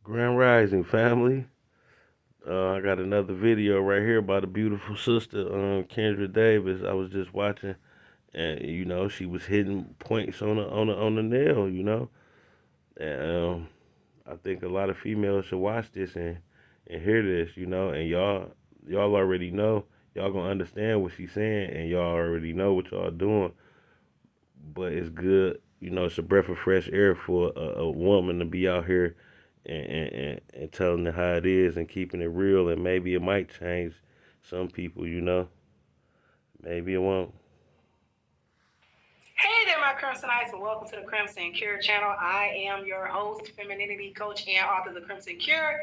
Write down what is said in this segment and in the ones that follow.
Grand Rising family. I got another video right here about a beautiful sister, Kendra Davis. I was just watching, and she was hitting points on the nail. And I think a lot of females should watch this and hear this. And y'all already know. Y'all gonna understand what she's saying, and y'all already know what y'all doing. But it's good. It's a breath of fresh air for a woman to be out here and telling it how it is and keeping it real, and maybe it might change some people. Maybe it won't. Hey there, my Crimsonites, and welcome to the Crimson Cure channel. I am your host, femininity coach, and author of the Crimson Cure,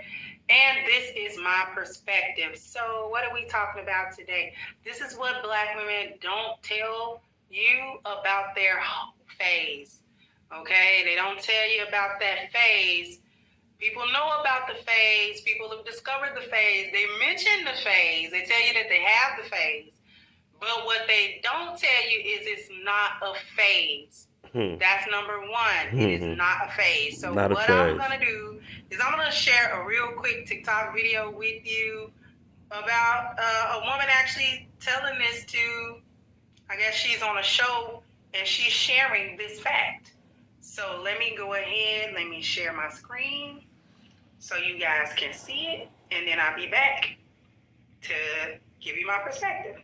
and this is my perspective. So, what are we talking about today? This is what Black women don't tell you about their phase. Okay, they don't tell you about that phase. People know about the phase. People have discovered the phase. They mention the phase. They tell you that they have the phase. But what they don't tell you is it's not a phase. That's number one. It is not a phase. So Not a what I'm phase. going to do is I'm going to share a real quick TikTok video with you about a woman actually telling this to, I guess she's on a show, and she's sharing this fact. So let me go ahead. Let me share my screen so you guys can see it, and then I'll be back to give you my perspective.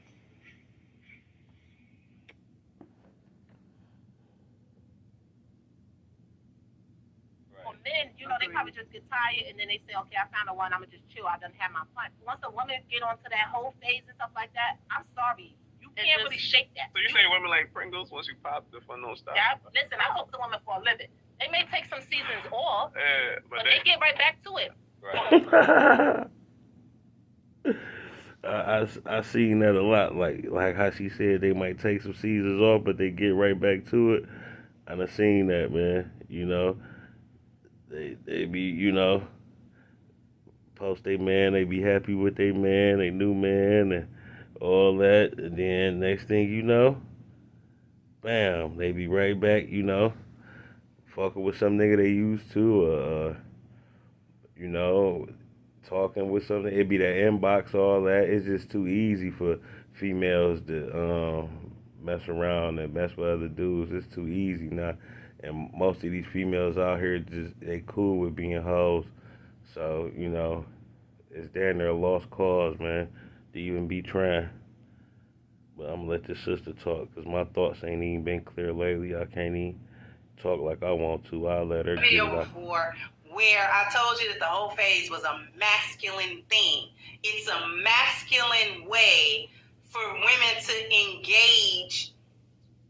Men, they probably just get tired and then they say, okay, I found a one, I'm gonna just chill. I done have my fun. Once a woman get onto that whole phase and stuff like that, I'm sorry, you can't really shake that. So you say women like Pringles once you pop the fun don't stop? Yeah, listen, I talk to women for a living. They may take some seasons off, but they get right back to it. Right. I seen that a lot, like how she said they might take some seasons off, but they get right back to it. I done seen that, man. They be post they man, they be happy with they man, they new man, and all that, and then next thing you know, bam, they be right back, fucking with some nigga they used to, you know, talking with something. It be that inbox, all that. It's just too easy for females to mess around and mess with other dudes. It's too easy now. And most of these females out here they cool with being hoes. So, it's damn near a lost cause, man, to even be trying. But I'm gonna let this sister talk, because my thoughts ain't even been clear lately. I can't even talk like I want to. I'll let her get it Video out. before where I told you that the whole phase was a masculine thing. It's a masculine way for women to engage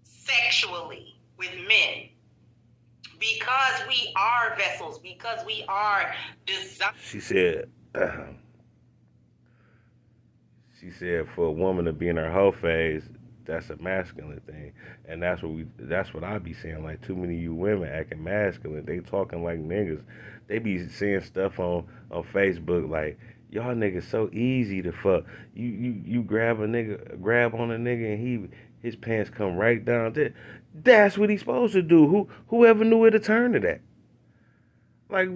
sexually with men, because we are vessels, because we are designed. She said, for a woman to be in her whole phase, that's a masculine thing, and that's what I be saying. Like, too many of you women acting masculine. They talking like niggas. They be saying stuff on Facebook like, y'all niggas so easy to fuck. You grab on a nigga, and his pants come right down. That's what he's supposed to do. Whoever knew where to turn to that? Like,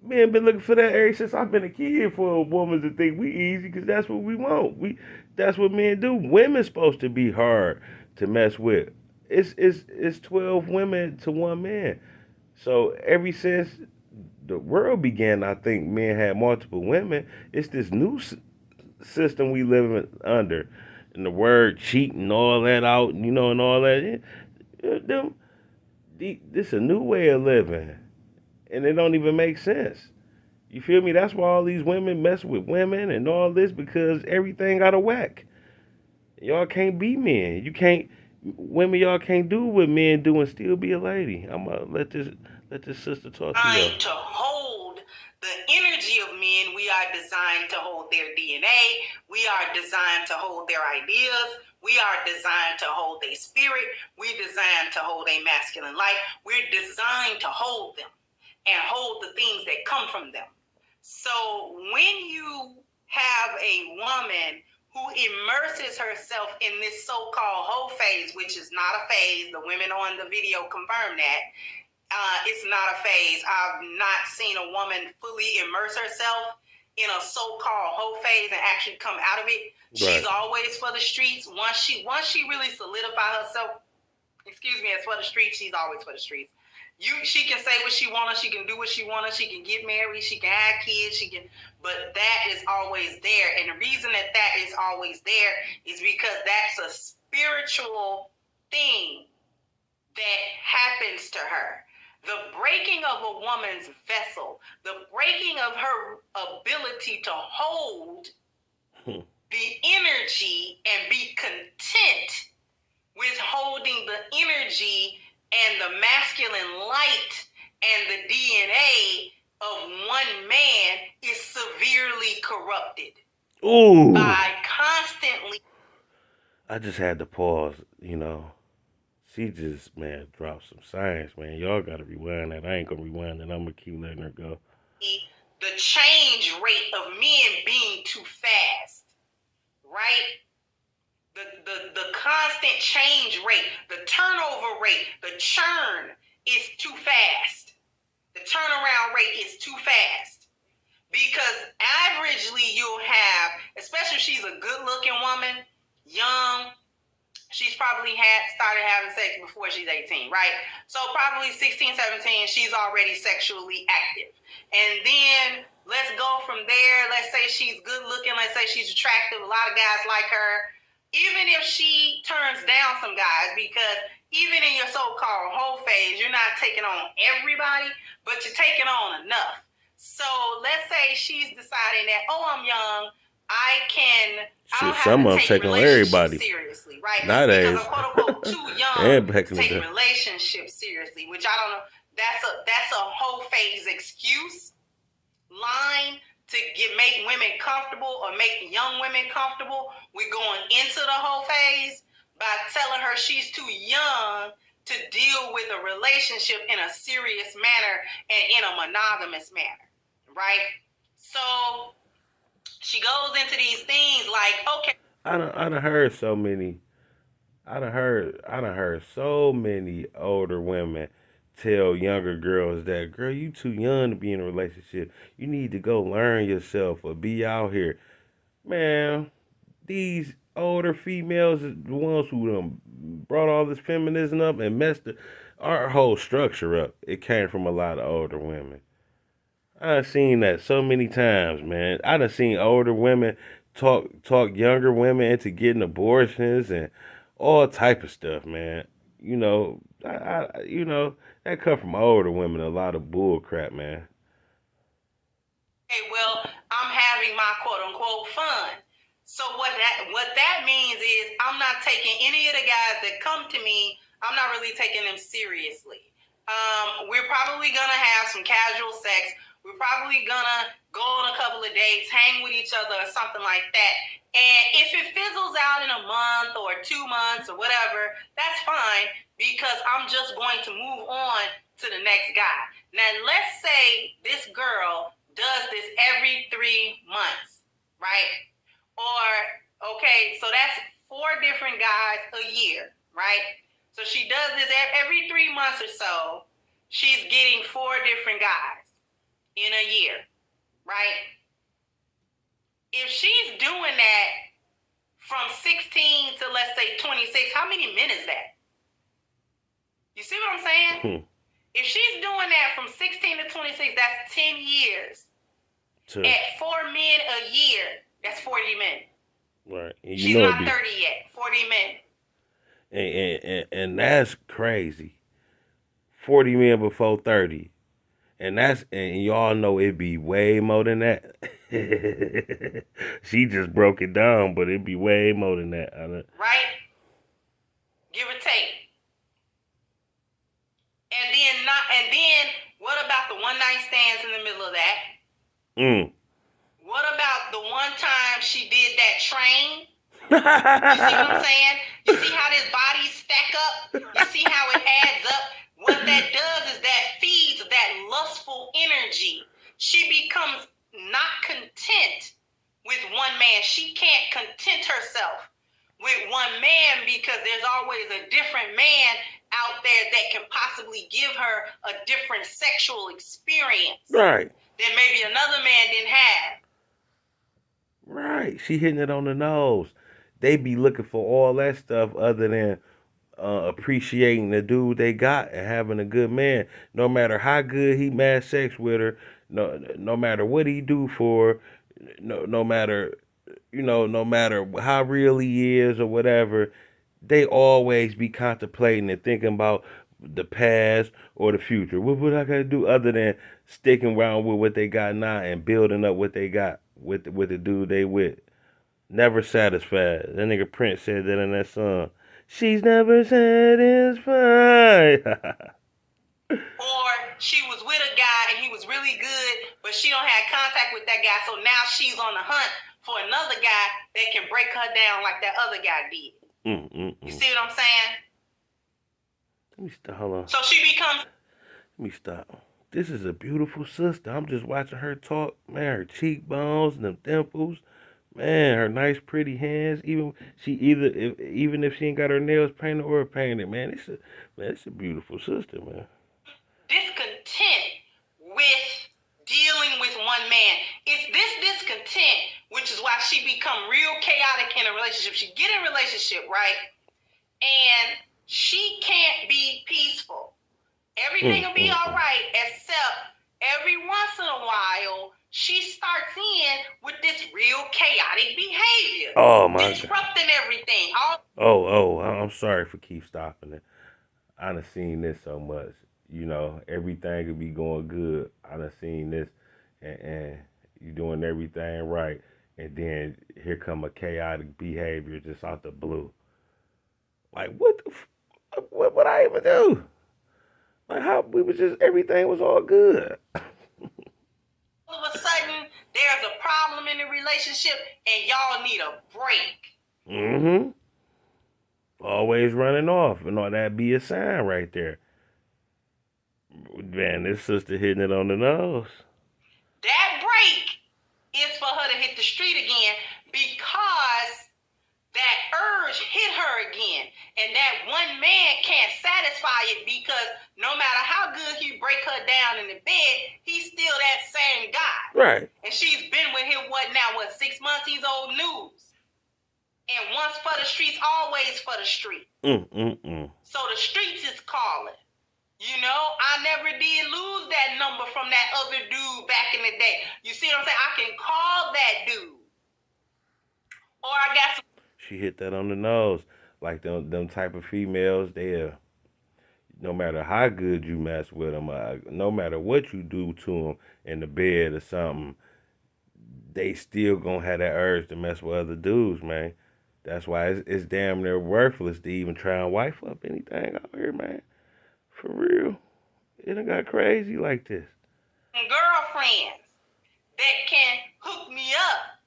men been looking for that ever since I've been a kid, for a woman to think we easy, because that's what we want. That's what men do. Women's supposed to be hard to mess with. It's 12 women to one man. So ever since the world began, I think men had multiple women. It's this new system we live under, and the word cheat and all that out, and all that. This a new way of living, and it don't even make sense. You feel me? That's why all these women mess with women and all this, because everything got a whack. Y'all can't be men. You can't Women, y'all can't do what men do and still be a lady. I'm gonna let this sister talk to y'all. To hold the energy of men. We are designed to hold their DNA. We are designed to hold their ideas. We are designed to hold their spirit. We're designed to hold a masculine life. We're designed to hold them and hold the things that come from them. So when you have a woman who immerses herself in this so-called whole phase, which is not a phase, the women on the video confirm that, it's not a phase. I've not seen a woman fully immerse herself in a so-called whole phase and actually come out of it. She's always for the streets. Once she really solidify herself, as for the streets, she's always for the streets. She can say what she wants, she can do what she wants, she can get married, she can have kids, but that is always there. And the reason that is always there is because that's a spiritual thing that happens to her. The breaking of a woman's vessel, the breaking of her ability to hold the energy and be content with holding the energy and the masculine light and the DNA of one man is severely corrupted. Ooh. By constantly. I just had to pause, you know. She just, man, dropped some science, man. Y'all gotta rewind that. I ain't gonna rewind it. I'm gonna keep letting her go. The change rate of men being too fast, right? The constant change rate, the turnover rate, the churn is too fast. The turnaround rate is too fast. Because averagely you'll have, especially if she's a good-looking woman, young, she's probably started having sex before she's 18, right? So probably 16, 17, she's already sexually active. And then let's go from there. Let's say she's good looking. Let's say she's attractive. A lot of guys like her. Even if she turns down some guys, because even in your so-called whole phase, you're not taking on everybody, but you're taking on enough. So let's say she's deciding that, I'm young, I don't some have of to them take take on everybody seriously, right? nowadays. Because I'm quote unquote too young to take relationships seriously, which I don't know. That's a whole phase excuse line to make women comfortable or make young women comfortable with going into the whole phase by telling her she's too young to deal with a relationship in a serious manner and in a monogamous manner, right? So she goes into these things like, okay. I done heard so many. I done heard so many older women tell younger girls that, girl, you too young to be in a relationship. You need to go learn yourself or be out here. Man, these older females are the ones who brought all this feminism up and messed our whole structure up. It came from a lot of older women. I've seen that so many times, man. I done seen older women talk younger women into getting abortions and all type of stuff, man. That come from older women. A lot of bull crap, man. Okay, well, I'm having my quote unquote fun. So what that means is I'm not taking any of the guys that come to me. I'm not really taking them seriously. We're probably gonna have some casual sex. We're probably gonna go on a couple of dates, hang with each other or something like that. And if it fizzles out in a month or 2 months or whatever, that's fine because I'm just going to move on to the next guy. Now, let's say this girl does this every 3 months, right? Or, okay, so that's 4 different guys a year, right? So she does this every 3 months or so. She's getting 4 different guys in a year, right? If she's doing that from 16 to, let's say, 26, how many men is that? You see what I'm saying? If she's doing that from 16 to 26, that's 10 years. At 4 men a year, that's 40 men. Right. And she's not 30 yet. 40 men. And that's crazy. 40 men before 30. And y'all know it'd be way more than that. She just broke it down, but it'd be way more than that. Right? Give or take. And then what about the one night stands in the middle of that? What about the one time she did that train? You see what I'm saying? You see how this body stack up? You see how it adds up? What that does is that feeds that lustful energy. She becomes not content with one man. She can't content herself with one man because there's always a different man out there that can possibly give her a different sexual experience. Right. That maybe another man didn't have. Right. She hitting it on the nose. They be looking for all that stuff other than appreciating the dude they got and having a good man. No matter how good he mad sex with her, no matter what he do for her, no matter no matter how real he is or whatever, they always be contemplating and thinking about the past or the future. What I gotta do other than sticking around with what they got now and building up what they got with the dude they with. Never satisfied. That nigga Prince said that in that song. She's never satisfied. Or she was with a guy and he was really good, but she don't have contact with that guy, so now she's on the hunt for another guy that can break her down like that other guy did. You see what I'm saying? Let me stop. Hold on. So she becomes. Let me stop. This is a beautiful sister. I'm just watching her talk. Man, her cheekbones and them dimples. Man, her nice pretty hands. Even if she ain't got her nails painted or painted, man, it's a beautiful sister, man. Discontent with dealing with one man. It's this discontent, which is why she become real chaotic in a relationship. She get in a relationship, right? And she can't be peaceful. Everything will be all right, except every once in a while, she starts in with this real chaotic behavior. Oh, my disrupting God. Everything. I'm sorry for keep stopping it. I done seen this so much. Everything could be going good. I done seen this, and you doing everything right, and then here come a chaotic behavior just out the blue. Like, what would I even do? Like, how we was just, everything was all good. All of a sudden, there's a problem in the relationship, and y'all need a break. Always running off, and all that be a sign right there. Man, this sister hitting it on the nose. That break is for her to hit the street again because that urge hit her again. And that one man can't satisfy it because no matter how good he break her down in the bed, he's still that same guy. Right. And she's been with him, 6 months? He's old news. And once for the streets, always for the street. So the streets is calling. I never did lose that number from that other dude back in the day. You see what I'm saying? I can call that dude. Or I got some. She hit that on the nose. Like them type of females, no matter how good you mess with them, no matter what you do to them in the bed or something, they still gonna have that urge to mess with other dudes, man. That's why it's damn near worthless to even try and wife up anything out here, man. For real. It done got crazy like this. Girlfriends that can hook me up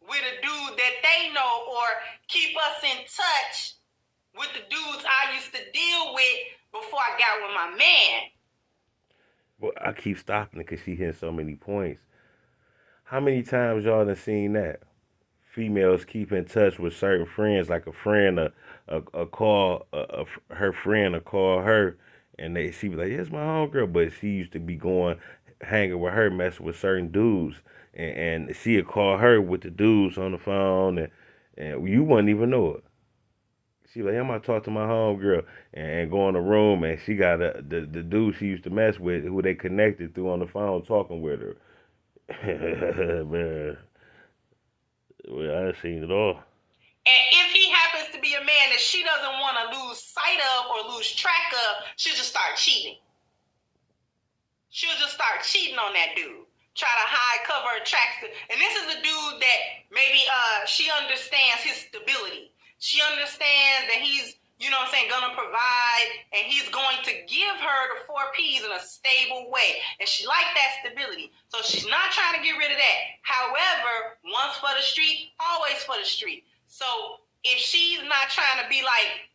with a dude that they know or keep us in touch with the dudes I used to deal with before I got with my man. Well, I keep stopping it because she hit so many points. How many times y'all done seen that? Females keep in touch with certain friends, like a friend, her friend, a call her, and she be like, "Yes, my homegirl," but she used to be going, hanging with her, messing with certain dudes, and she'd call her with the dudes on the phone, and you wouldn't even know it. She like, I'm gonna talk to my homegirl and go in the room, and she got the dude she used to mess with, who they connected through on the phone, talking with her. Man, well, I seen it all. And if he happens to be a man that she doesn't want to lose sight of or lose track of, she'll just start cheating. She'll just start cheating on that dude. Try to hide, cover her tracks. And this is a dude that maybe she understands his stability. She understands that he's, gonna provide, and he's going to give her the 4 P's in a stable way. And she likes that stability. So she's not trying to get rid of that. However, once for the street, always for the street. So if she's not trying to be like,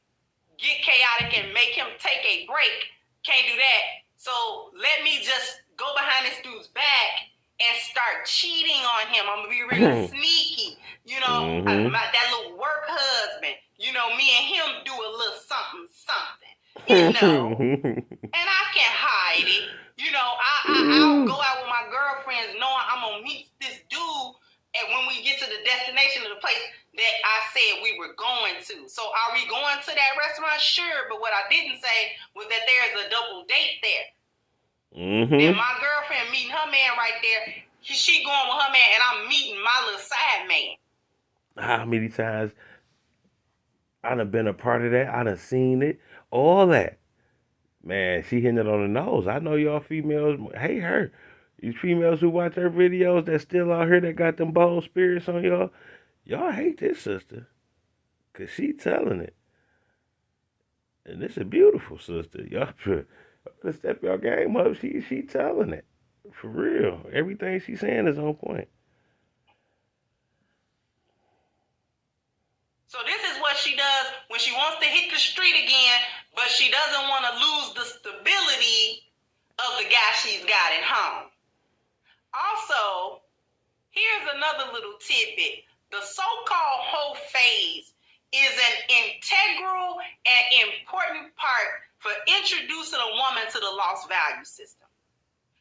get chaotic and make him take a break, can't do that. So let me just go behind this dude's back and start cheating on him. I'm gonna be really sneaky, that little work husband. Me and him do a little something. and know, and I can hide it. You know, I'll go out with my girlfriends knowing I'm gonna meet this dude, and when we get to the destination of the place that I said we were going to. So are we going to that restaurant? Sure, but what I didn't say was that there's a double date there. Then my girlfriend meeting her man right there. She going with her man, and I'm meeting my little side man. How many times I done been a part of that? I done seen it. All that. Man, she hitting it on the nose. I know y'all females hate her. These females who watch her videos that still out here that got them bold spirits on y'all hate this sister. Cause she telling it. And it's a beautiful sister. Y'all better step your game up. She telling it. For real. Everything she's saying is on point. So this is what she does when she wants to hit the street again, but she doesn't want to lose the stability of the guy she's got at home. Also, here's another little tidbit. The so-called whole phase is an integral and important part for introducing a woman to the lost value system.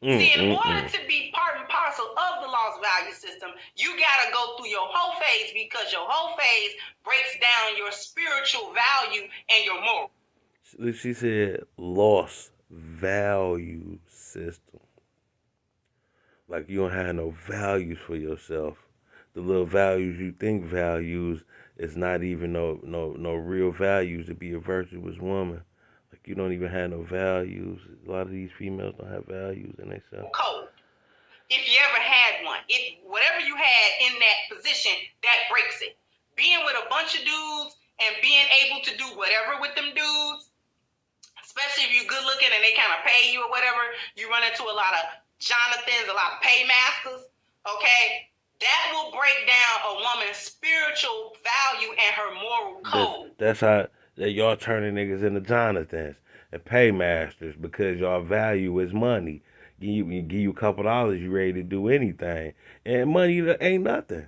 See, in order to be part and parcel of the lost value system, you got to go through your whole phase, because your whole phase breaks down your spiritual value and your moral. She said lost value system. Like you don't have no values for yourself. The little values you think values is not even no real values to be a virtuous woman. Like you don't even have no values. A lot of these females don't have values in themselves. Code. If you ever had one, whatever you had in that position, that breaks it. Being with a bunch of dudes and being able to do whatever with them dudes, especially if you're good looking and they kind of pay you or whatever, you run into a lot of Jonathans, a lot of paymasters, okay? That will break down a woman's spiritual value and her moral code. That's how that y'all turning niggas into Jonathans and paymasters because y'all value is money. Give you a couple dollars, you ready to do anything. And money ain't nothing.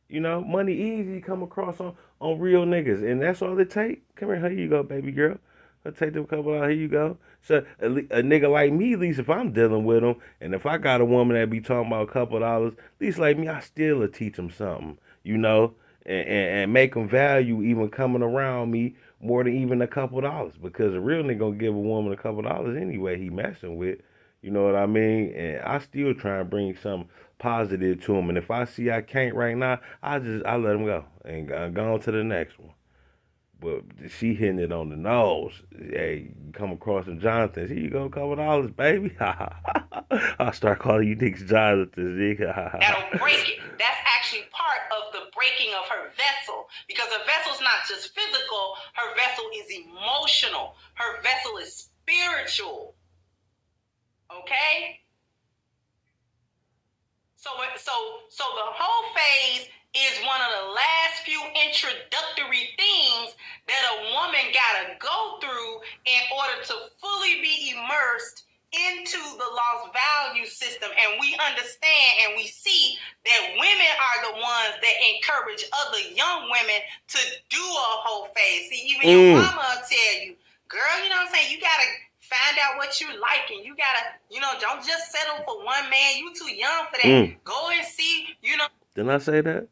You know, money easy come across on real niggas, and that's all it take. Come here you go, baby girl. I'll take them couple out. Here you go. So a nigga like me, at least if I'm dealing with them, and if I got a woman that be talking about a couple dollars, at least like me, I still will teach them something, you know, and make them value even coming around me more than even a couple dollars, because a real nigga gonna give a woman a couple dollars anyway he messing with. You know what I mean? And I still try and bring some positive to him. And if I see I can't right now, I let him go and go on to the next one. But she hitting it on the nose. Hey, you come across some Jonathans. Here you go, couple dollars, baby. I'll start calling you niggas Jonathans. That'll break it. That's actually part of the breaking of her vessel. Because her vessel's not just physical, her vessel is emotional. Her vessel is spiritual. Okay? So the whole phase is one of the last few introductory things that a woman gotta go through in order to fully be immersed into the lost value system. And we understand and we see that women are the ones that encourage other young women to do a whole phase. See, even your mama will tell you, girl, you know what I'm saying? You gotta find out what you like, and you gotta, don't just settle for one man. You too young for that. Go and see, Didn't I say that?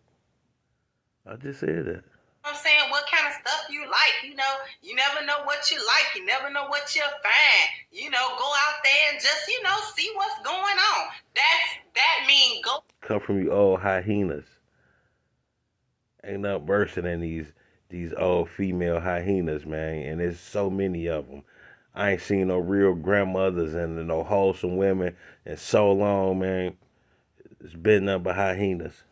I just said that. I'm saying, what kind of stuff you like. You never know what you like. You never know what you'll find. Go out there and just, see what's going on. That means go. Come from you old hyenas. Ain't nothing worse than these old female hyenas, man. And there's so many of them. I ain't seen no real grandmothers and no wholesome women in so long, man. It's been nothing but hyenas.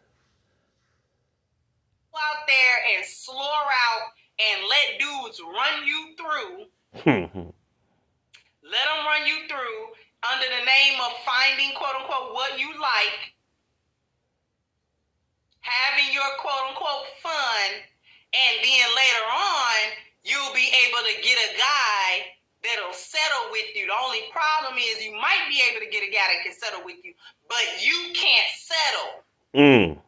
Go out there and slur out and let dudes run you through. Let them run you through under the name of finding, quote unquote, what you like. Having your quote unquote fun. And then later on, you'll be able to get a guy that'll settle with you. The only problem is you might be able to get a guy that can settle with you, but you can't settle.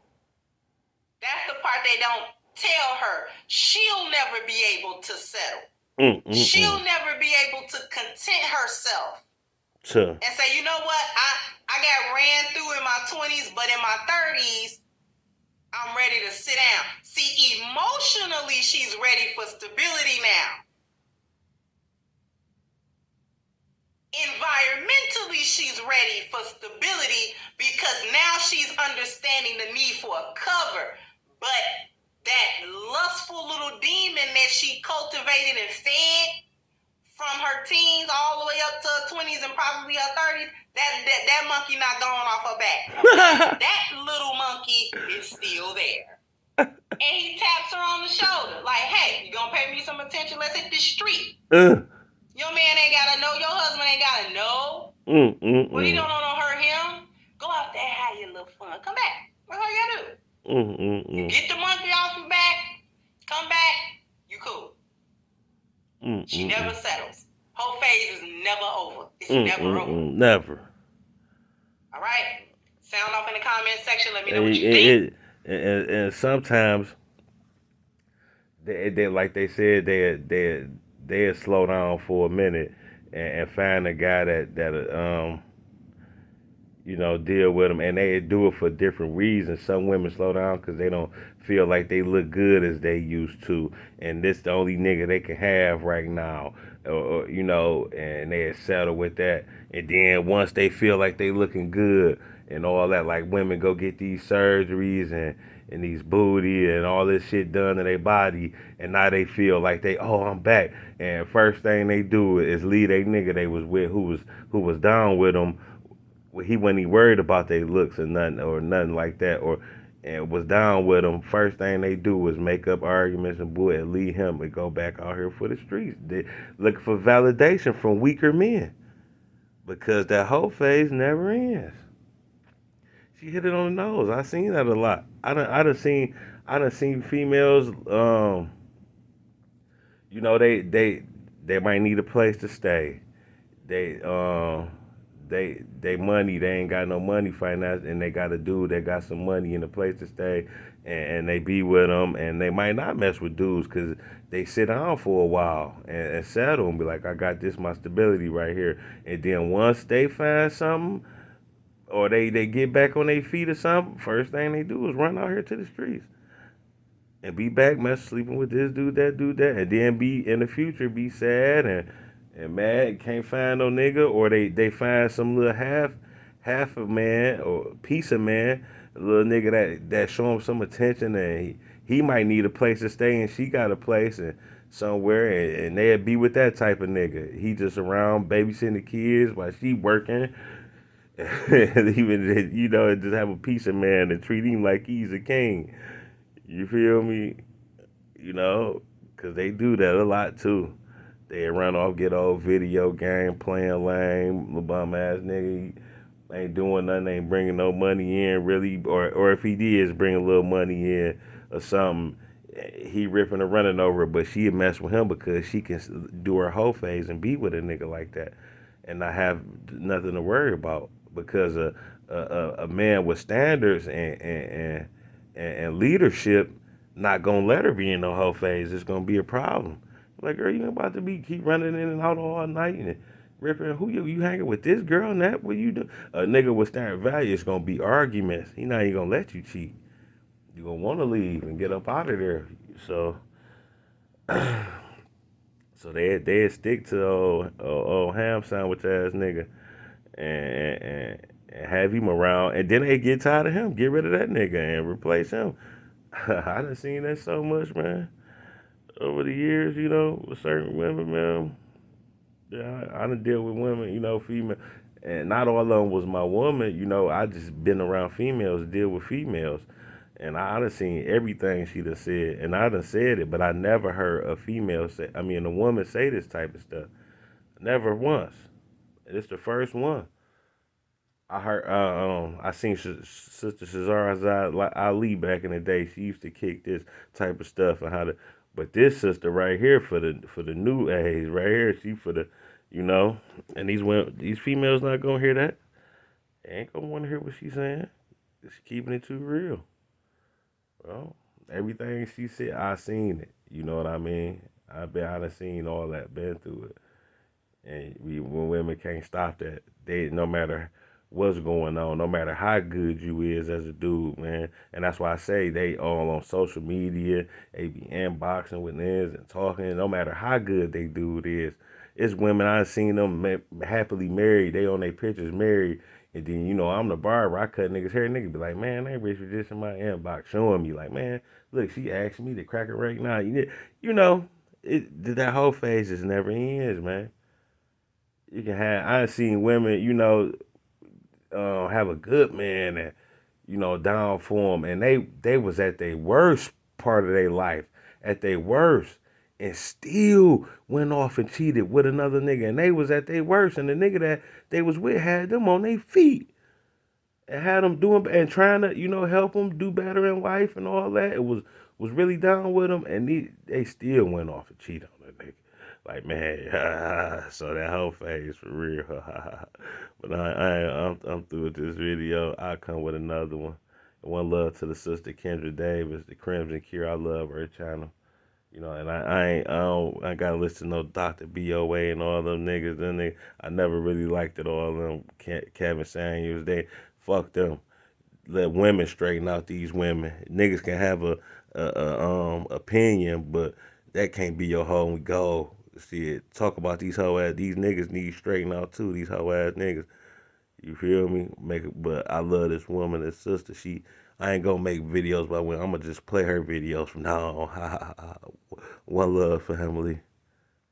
That's the part they don't tell her. She'll never be able to settle. She'll never be able to content herself and say, you know what, I got ran through in my 20s, but in my 30s, I'm ready to sit down. See, emotionally, she's ready for stability now. Environmentally, she's ready for stability because now she's understanding the need for a cover. But that lustful little demon that she cultivated and fed from her teens all the way up to her 20s and probably her 30s, that monkey not going off her back. That little monkey is still there. And he taps her on the shoulder like, hey, you gonna pay me some attention? Let's hit the street. Your man ain't gotta know. Your husband ain't gotta know. What you don't hurt him? Go out there, have your little fun. Come back. That's all you gotta do. Get the monkey off your back. Come back. You cool. She never settles. Whole phase is never over. It's never over. Never. All right. Sound off in the comment section. Let me know what you think. And sometimes they like they said they slow down for a minute and find a guy that deal with them, and they do it for different reasons. Some women slow down because they don't feel like they look good as they used to, and this the only nigga they can have right now, and they settle with that. And then once they feel like they looking good and all that, like women go get these surgeries and these booty and all this shit done to their body, and now they feel like I'm back. And first thing they do is leave a nigga they was with who was down with them. He wasn't even worried about their looks or nothing like that, and was down with them. First thing they do was make up arguments and leave him and go back out here for the streets. They looking for validation from weaker men because that whole phase never ends. She hit it on the nose. I seen that a lot. I done seen females. They might need a place to stay. They money, they ain't got no money finance, and they got a dude that got some money and a place to stay, and they be with them, and they might not mess with dudes because they sit down for a while and settle and be like, I got this, my stability right here. And then once they find something or they get back on their feet or something, first thing they do is run out here to the streets and be back sleeping with this dude, that, and then be in the future be sad and mad, can't find no nigga, or they find some little half a man or piece of man, a little nigga that show him some attention, and he might need a place to stay, and she got a place and somewhere, and they'll be with that type of nigga. He just around babysitting the kids while she working. And even just have a piece of man and treat him like he's a king. You feel me? Because they do that a lot too. They run off, get old video game, playing lame, bum ass nigga. He ain't doing nothing, ain't bringing no money in really, or if he did, bring a little money in or something. He ripping and running over it, but she mess with him because she can do her whole phase and be with a nigga like that, and not have nothing to worry about because a man with standards and leadership not gonna let her be in no whole phase. It's gonna be a problem. Like, girl, you about to keep running in and out all night and ripping. Who you hanging with this girl and that? What you do? A nigga with standard value is gonna be arguments. He not even gonna let you cheat. You gonna want to leave and get up out of there. So, they stick to old ham sandwich ass nigga and have him around, and then they get tired of him, get rid of that nigga and replace him. I done seen that so much, man, over the years, with certain women, man. Yeah, I done deal with women, female, and not all of them was my woman. I just been around females, deal with females, and I done seen everything she done said, and I done said it, but I never heard a a woman say this type of stuff. Never once. It's the first one. I heard. I seen Sister Shazar Ali back in the day. She used to kick this type of stuff and how to. But this sister right here for the new age right here. She for the, and these females not gonna hear that. They ain't gonna want to hear what she's saying. She's keeping it too real. Well, everything she said, I seen it. You know what I mean? I done seen all that, been through it. And when women can't stop that, they no matter what's going on, no matter how good you is as a dude, man. And that's why I say they all on social media, they be inboxing with niggas and talking. No matter how good they dude is, it's women I seen them happily married. They on their pictures married. And then, I'm the barber. I cut niggas hair. Nigga be like, man, that bitch was just in my inbox showing me, like, man, look, she asked me to crack it right now. You know, that whole phase just never ends, man. You can have. I seen women, have a good man and down for them, and they was at their worst part of their life, at their worst, and still went off and cheated with another nigga, and they was at their worst, and the nigga that they was with had them on their feet and had them doing and trying to help them do better in life and all that. It was really down with them, and they still went off and cheated on that nigga. Like, man, so that whole phase for real. But I'm through with this video. I'll come with another one. One love to the sister Kendra Davis, the Crimson Cure. I love her channel. And I gotta listen to no Dr. BOA and all them niggas. I never really liked it. All them Kevin Samuels, they fuck them. Let women straighten out these women. Niggas can have a opinion, but that can't be your whole goal. See it. Talk about these hoe ass. These niggas need straighten out too. These hoe ass niggas. You feel me? But I love this woman, this sister. I ain't gonna make videos about women. I'm gonna just play her videos from now on. One love, family.